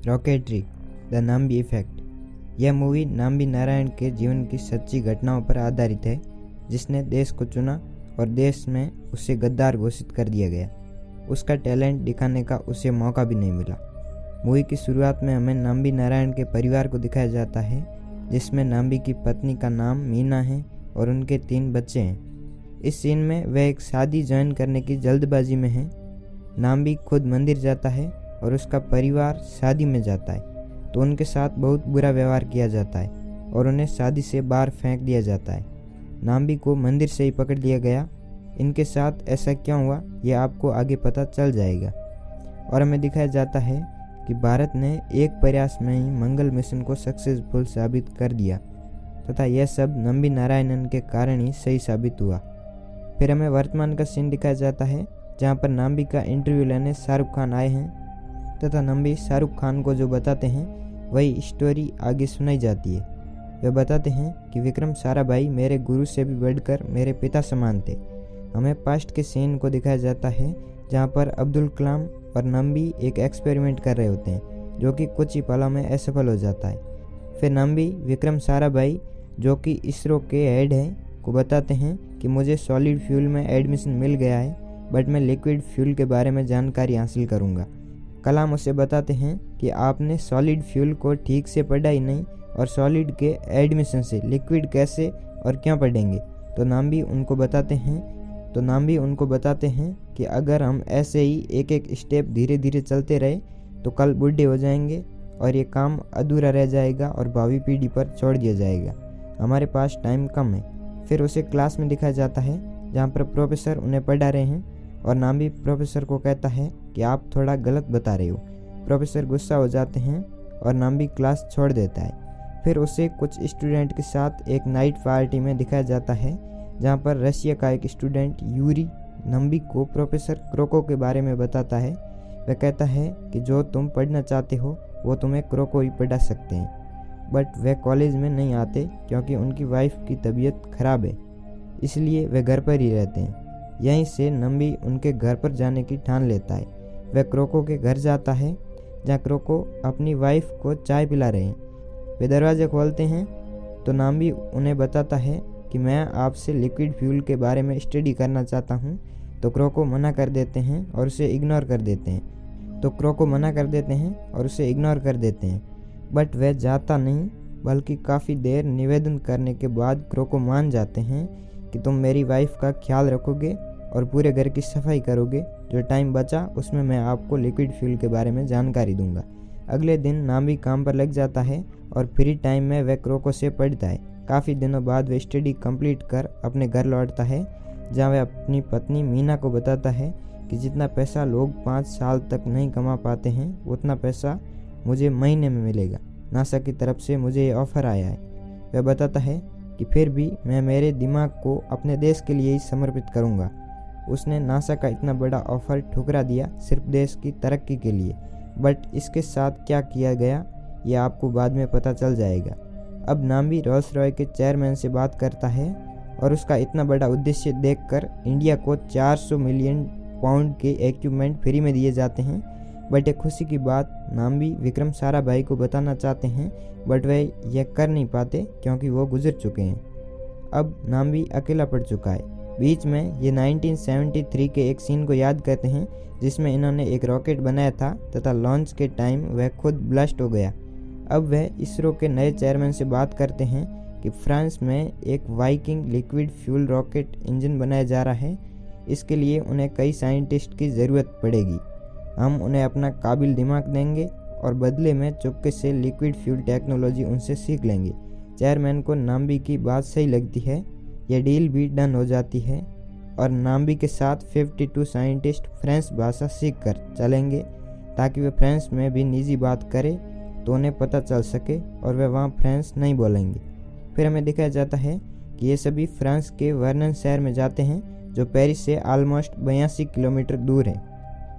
Rocketry the Nambi effect. यह movie Nambi Narayan के जीवन की सच्ची घटनाओं पर आधारित है, जिसने देश को चुना और देश में उसे गद्दार घोषित कर दिया गया। उसका टैलेंट दिखाने का उसे मौका भी नहीं मिला। मूवी की शुरुआत में हमें नाम्बी नारायण के परिवार को दिखाया जाता है, जिसमें नाम्बी की पत्नी का नाम मीना है और उनके 3 बच्चे हैं। इस सीन में वह एक शादी ज्वाइन करने की जल्दबाजी में है। नाम्बी खुद मंदिर जाता है और उसका परिवार शादी में जाता है, तो उनके साथ बहुत बुरा व्यवहार किया जाता है और उन्हें शादी से बाहर फेंक दिया जाता है। नाम्बी को मंदिर से ही पकड़ लिया गया। इनके साथ ऐसा क्यों हुआ, यह आपको आगे पता चल जाएगा। और हमें दिखाया जाता है कि भारत ने एक प्रयास में ही मंगल मिशन को सक्सेसफुल साबित कर दिया तथा यह सब नाम्बी नारायणन के कारण ही सही साबित हुआ। फिर हमें वर्तमान का सीन दिखाया जाता है, जहाँ पर नाम्बी का इंटरव्यू लेने शाहरुख खान आए हैं तथा नाम्बी शाहरुख खान को जो बताते हैं वही स्टोरी आगे सुनाई जाती है। वे बताते हैं कि विक्रम साराभाई मेरे गुरु से भी बढ़कर मेरे पिता समान थे। हमें पास्ट के सीन को दिखाया जाता है, जहाँ पर अब्दुल कलाम और नाम्बी एक एक्सपेरिमेंट कर रहे होते हैं, जो कि कुछ ही पलों में असफल हो जाता है। फिर नाम्बी विक्रम साराभाई, जो कि इसरो के हेड हैं, को बताते हैं कि मुझे सॉलिड फ्यूल में एडमिशन मिल गया है, बट मैं लिक्विड फ्यूल के बारे में जानकारी हासिल करूंगा। कलाम उसे बताते हैं कि आपने सॉलिड फ्यूल को ठीक से पढ़ा ही नहीं और सॉलिड के एडमिशन से लिक्विड कैसे और क्यों पढ़ेंगे। तो नाम्बी उनको बताते हैं कि अगर हम ऐसे ही एक एक स्टेप धीरे धीरे चलते रहे तो कल बूढ़े हो जाएंगे और ये काम अधूरा रह जाएगा और भावी पीढ़ी पर छोड़ दिया जाएगा। हमारे पास टाइम कम है। फिर उसे क्लास में दिखाया जाता है, जहाँ पर प्रोफेसर उन्हें पढ़ा रहे हैं और नाम्बी प्रोफेसर को कहता है कि आप थोड़ा गलत बता रहे हो। प्रोफेसर गुस्सा हो जाते हैं और नाम्बी क्लास छोड़ देता है। फिर उसे कुछ स्टूडेंट के साथ एक नाइट पार्टी में दिखाया जाता है, जहाँ पर रशिया का एक स्टूडेंट यूरी नाम्बी को प्रोफेसर क्रोको के बारे में बताता है। वह कहता है कि जो तुम पढ़ना चाहते हो वो तुम्हें क्रोको ही पढ़ा सकते हैं, बट वे कॉलेज में नहीं आते क्योंकि उनकी वाइफ की तबीयत खराब है, इसलिए वे घर पर ही रहते हैं। यहीं से नाम्बी उनके घर पर जाने की ठान लेता है। वह क्रोको के घर जाता है, जहाँ क्रोको अपनी वाइफ को चाय पिला रहे हैं। वे दरवाज़ा खोलते हैं तो नाम्बी उन्हें बताता है कि मैं आपसे लिक्विड फ्यूल के बारे में स्टडी करना चाहता हूँ। तो क्रोको मना कर देते हैं और उसे इग्नोर कर देते हैं। बट वह जाता नहीं, बल्कि काफ़ी देर निवेदन करने के बाद क्रोको मान जाते हैं कि तुम मेरी वाइफ का ख्याल रखोगे और पूरे घर की सफाई करोगे। जो टाइम बचा उसमें मैं आपको लिक्विड फ्यूल के बारे में जानकारी दूंगा। अगले दिन नाम्बी काम पर लग जाता है और फ्री टाइम में वह क्रोको से पढ़ता है। काफ़ी दिनों बाद वह स्टडी कंप्लीट कर अपने घर लौटता है, जहाँ वह अपनी पत्नी मीना को बताता है कि जितना पैसा लोग 5 साल तक नहीं कमा पाते हैं, उतना पैसा मुझे महीने में मिलेगा। नासा की तरफ से मुझे ये ऑफ़र आया है। वह बताता है कि फिर भी मैं मेरे दिमाग को अपने देश के लिए ही समर्पित करूंगा। उसने नासा का इतना बड़ा ऑफ़र ठुकरा दिया सिर्फ देश की तरक्की के लिए, बट इसके साथ क्या किया गया यह आपको बाद में पता चल जाएगा। अब नाम्बी रोल्स रॉय के चेयरमैन से बात करता है और उसका इतना बड़ा उद्देश्य देखकर इंडिया को 400 मिलियन पाउंड के इक्विपमेंट फ्री में दिए जाते हैं। बट एक खुशी की बात नाम्बी विक्रम साराभाई को बताना चाहते हैं, बट वे यह कर नहीं पाते क्योंकि वो गुजर चुके हैं। अब नाम्बी अकेला पड़ चुका है। बीच में ये 1973 के एक सीन को याद करते हैं, जिसमें इन्होंने एक रॉकेट बनाया था तथा लॉन्च के टाइम वह खुद ब्लास्ट हो गया। अब वह इसरो के नए चेयरमैन से बात करते हैं कि फ्रांस में एक Viking liquid fuel rocket engine बनाया जा रहा है। इसके लिए उन्हें कई साइंटिस्ट की ज़रूरत पड़ेगी। हम उन्हें अपना काबिल दिमाग देंगे और बदले में चुपके से लिक्विड फ्यूल टेक्नोलॉजी उनसे सीख लेंगे। चेयरमैन को नाम्बी की बात सही लगती है। यह डील भी डन हो जाती है और नाम्बी के साथ 52 साइंटिस्ट फ्रेंच भाषा सीख कर चलेंगे, ताकि वे फ्रेंच में भी निजी बात करें तो उन्हें पता चल सके और वे वहाँ फ्रेंच नहीं बोलेंगे। फिर हमें दिखाया जाता है कि ये सभी फ्रांस के वर्नन शहर में जाते हैं, जो पेरिस से ऑलमोस्ट 82 किलोमीटर दूर है।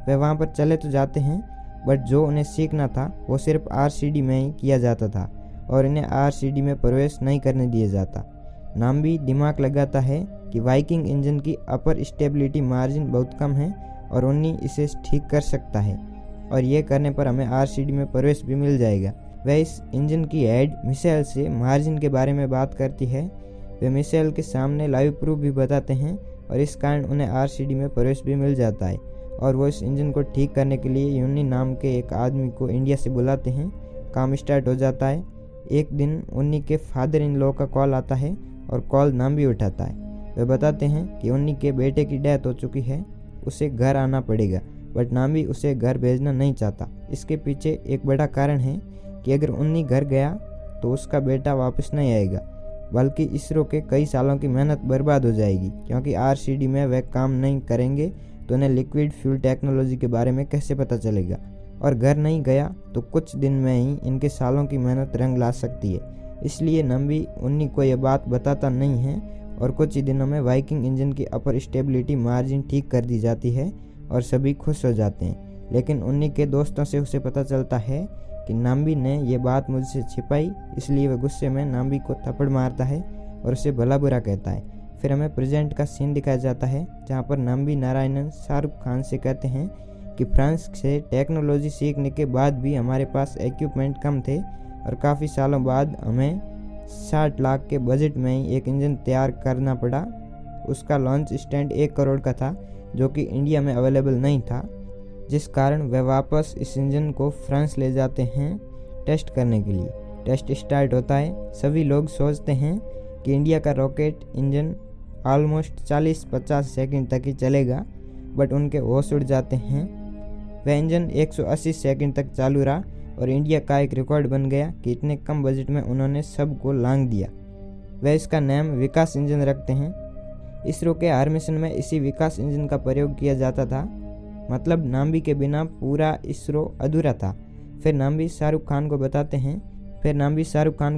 वे वहाँ पर चले तो जाते हैं, बट जो उन्हें सीखना था वो सिर्फ आरसीडी में ही किया जाता था और इन्हें आरसीडी में प्रवेश नहीं करने दिया जाता। नाम्बी दिमाग लगाता है कि वाइकिंग इंजन की अपर स्टेबिलिटी मार्जिन बहुत कम है और उन्हीं इसे ठीक कर सकता है। और ये करने पर हमें आरसीडी में प्रवेश भी मिल जाएगा। वह इस इंजन की हेड मिसाइल से मार्जिन के बारे में बात करती है। वे मिसाइल के सामने लाइव प्रूफ भी बताते हैं और इस कारण उन्हें आरसीडी में प्रवेश भी मिल जाता है और वो इस इंजन को ठीक करने के लिए यूनी नाम के एक आदमी को इंडिया से बुलाते हैं। काम स्टार्ट हो जाता है। एक दिन उन्नी के फादर इन लॉ का कॉल आता है और कॉल नाम्बी उठाता है। वे बताते हैं कि उन्नी के बेटे की डेथ हो चुकी है, उसे घर आना पड़ेगा, बट नाम्बी उसे घर भेजना नहीं चाहता। इसके पीछे एक बड़ा कारण है कि अगर उन्नी घर गया तो उसका बेटा वापस नहीं आएगा, बल्कि इसरो के कई सालों की मेहनत बर्बाद हो जाएगी, क्योंकि आरसीडी में वह काम नहीं करेंगे तो उन्हें लिक्विड फ्यूल टेक्नोलॉजी के बारे में कैसे पता चलेगा। और घर नहीं गया तो कुछ दिन में ही इनके सालों की मेहनत रंग ला सकती है। इसलिए नाम्बी उन्नी को यह बात बताता नहीं है और कुछ ही दिनों में वाइकिंग इंजन की अपर स्टेबिलिटी मार्जिन ठीक कर दी जाती है और सभी खुश हो जाते हैं। लेकिन उन्नी के दोस्तों से उसे पता चलता है कि नाम्बी ने यह बात मुझसे छिपाई, इसलिए वह गुस्से में नाम्बी को थप्पड़ मारता है और उसे भला बुरा कहता है। फिर हमें प्रेजेंट का सीन दिखाया जाता है जहां पर नाम्बी नारायणन शाहरुख खान से कहते हैं कि फ्रांस से टेक्नोलॉजी सीखने के बाद भी हमारे पास इक्विपमेंट कम थे और काफ़ी सालों बाद हमें 60 लाख के बजट में ही एक इंजन तैयार करना पड़ा। उसका लॉन्च स्टैंड 1 करोड़ का था, जो कि इंडिया में अवेलेबल नहीं था, जिस कारण वे वापस इस इंजन को फ्रांस ले जाते हैं टेस्ट करने के लिए। टेस्ट स्टार्ट होता है। सभी लोग सोचते हैं कि इंडिया का रॉकेट इंजन ऑलमोस्ट 40-50 सेकंड तक ही चलेगा, बट उनके होश उड़ जाते हैं। वह इंजन 180 सेकंड तक चालू रहा और इंडिया का एक रिकॉर्ड बन गया कि इतने कम बजट में उन्होंने सबको लांघ दिया। वह इसका नाम विकास इंजन रखते हैं। इसरो के हर मिशन में इसी विकास इंजन का प्रयोग किया जाता था, मतलब नाम्बी के बिना पूरा इसरो अधूरा था। फिर नाम्बी शाहरुख खान को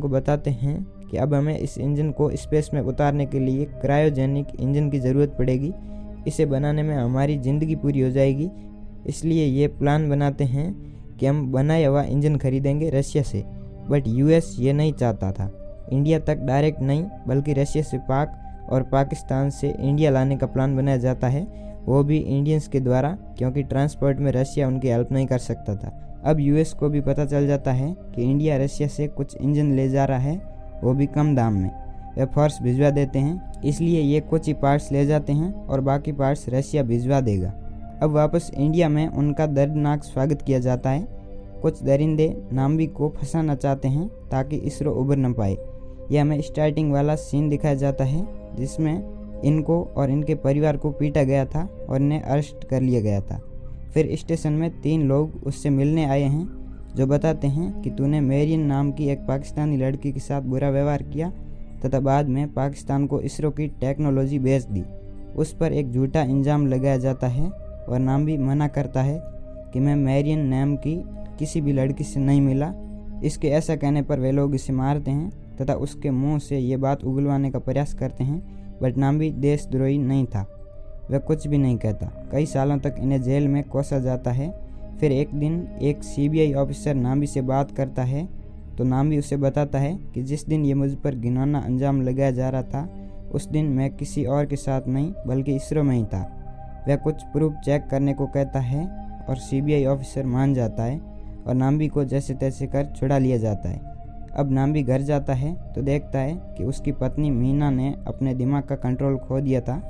बताते हैं कि अब हमें इस इंजन को स्पेस में उतारने के लिए क्रायोजेनिक इंजन की ज़रूरत पड़ेगी। इसे बनाने में हमारी ज़िंदगी पूरी हो जाएगी, इसलिए ये प्लान बनाते हैं कि हम बनाया हुआ इंजन खरीदेंगे रशिया से। बट यूएस ये नहीं चाहता था। इंडिया तक डायरेक्ट नहीं, बल्कि रशिया से पाक और पाकिस्तान से इंडिया लाने का प्लान बनाया जाता है, वो भी इंडियंस के द्वारा, क्योंकि ट्रांसपोर्ट में रशिया उनकी हेल्प नहीं कर सकता था। अब यूएस को भी पता चल जाता है कि इंडिया रशिया से कुछ इंजन ले जा रहा है, वो भी कम दाम में। वे फोर्स भिजवा देते हैं, इसलिए ये कुछ ही पार्ट्स ले जाते हैं और बाकी पार्ट्स रशिया भिजवा देगा। अब वापस इंडिया में उनका दर्दनाक स्वागत किया जाता है। कुछ दरिंदे नाम्बी को फंसाना चाहते हैं ताकि इसरो उबर न पाए। यह हमें स्टार्टिंग वाला सीन दिखाया जाता है जिसमें इनको और इनके परिवार को पीटा गया था और इन्हें अरेस्ट कर लिया गया था। फिर स्टेशन में 3 लोग उससे मिलने आए हैं जो बताते हैं कि तूने मेरियन नाम की एक पाकिस्तानी लड़की के साथ बुरा व्यवहार किया तथा बाद में पाकिस्तान को इसरो की टेक्नोलॉजी बेच दी। उस पर एक झूठा इल्ज़ाम लगाया जाता है और नाम्बी मना करता है कि मैं मेरियन नाम की किसी भी लड़की से नहीं मिला। इसके ऐसा कहने पर वे लोग इसे मारते हैं तथा उसके मुंह से ये बात उगलवाने का प्रयास करते हैं, बट नाम्बी देशद्रोही नहीं था, वह कुछ भी नहीं कहता। कई सालों तक इन्हें जेल में कोसा जाता है। फिर एक दिन एक सीबीआई ऑफिसर नाम्बी से बात करता है तो नाम्बी उसे बताता है कि जिस दिन ये मुझ पर घिनौना अंजाम लगाया जा रहा था, उस दिन मैं किसी और के साथ नहीं बल्कि इसरो में ही था। वह कुछ प्रूफ चेक करने को कहता है और सीबीआई ऑफिसर मान जाता है और नाम्बी को जैसे तैसे कर छुड़ा लिया जाता है। अब नाम्बी घर जाता है तो देखता है कि उसकी पत्नी मीना ने अपने दिमाग का कंट्रोल खो दिया था।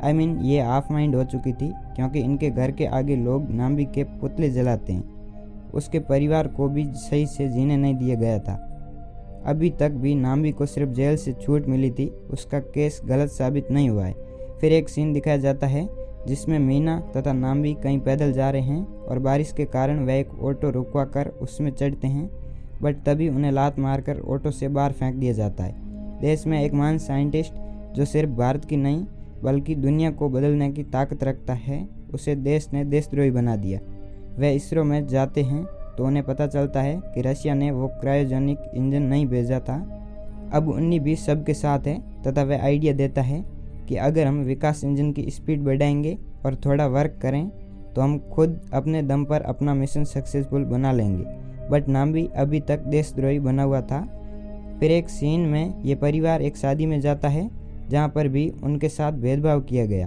ये हाफ माइंड हो चुकी थी, क्योंकि इनके घर के आगे लोग नाम्बी के पुतले जलाते हैं। उसके परिवार को भी सही से जीने नहीं दिया गया था। अभी तक भी नाम्बी को सिर्फ जेल से छूट मिली थी, उसका केस गलत साबित नहीं हुआ है। फिर एक सीन दिखाया जाता है जिसमें मीना तथा नाम्बी कहीं पैदल जा रहे हैं और बारिश के कारण वह एक ऑटो रुकवा कर उसमें चढ़ते हैं, बट तभी उन्हें लात मारकर ऑटो से बाहर फेंक दिया जाता है। देश में एक महान साइंटिस्ट जो सिर्फ भारत की नहीं बल्कि दुनिया को बदलने की ताकत रखता है, उसे देश ने देशद्रोही बना दिया। वह इसरो में जाते हैं तो उन्हें पता चलता है कि रशिया ने वो क्रायोजेनिक इंजन नहीं भेजा था। अब उन्नी भी सबके साथ है तथा वह आइडिया देता है कि अगर हम विकास इंजन की स्पीड बढ़ाएंगे और थोड़ा वर्क करें तो हम खुद अपने दम पर अपना मिशन सक्सेसफुल बना लेंगे। बट नाम्बी अभी तक देशद्रोही बना हुआ था। फिर एक सीन में ये परिवार एक शादी में जाता है जहाँ पर भी उनके साथ भेदभाव किया गया।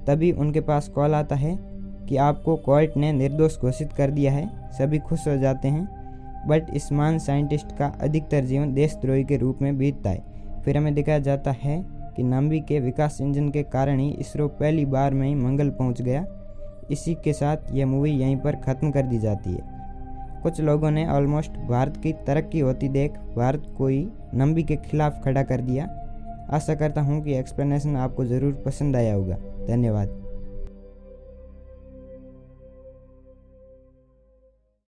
तभी उनके पास कॉल आता है कि आपको कोर्ट ने निर्दोष घोषित कर दिया है। सभी खुश हो जाते हैं, बट इस महान साइंटिस्ट का अधिकतर जीवन देशद्रोही के रूप में बीतता है। फिर हमें दिखाया जाता है कि नाम्बी के विकास इंजन के कारण ही इसरो पहली बार में ही मंगल पहुंच गया। इसी के साथ यह मूवी यहीं पर ख़त्म कर दी जाती है। कुछ लोगों ने ऑलमोस्ट भारत की तरक्की होती देख भारत को ही नाम्बी के खिलाफ खड़ा कर दिया। आशा करता हूँ कि एक्सप्लेनेशन आपको ज़रूर पसंद आया होगा। धन्यवाद।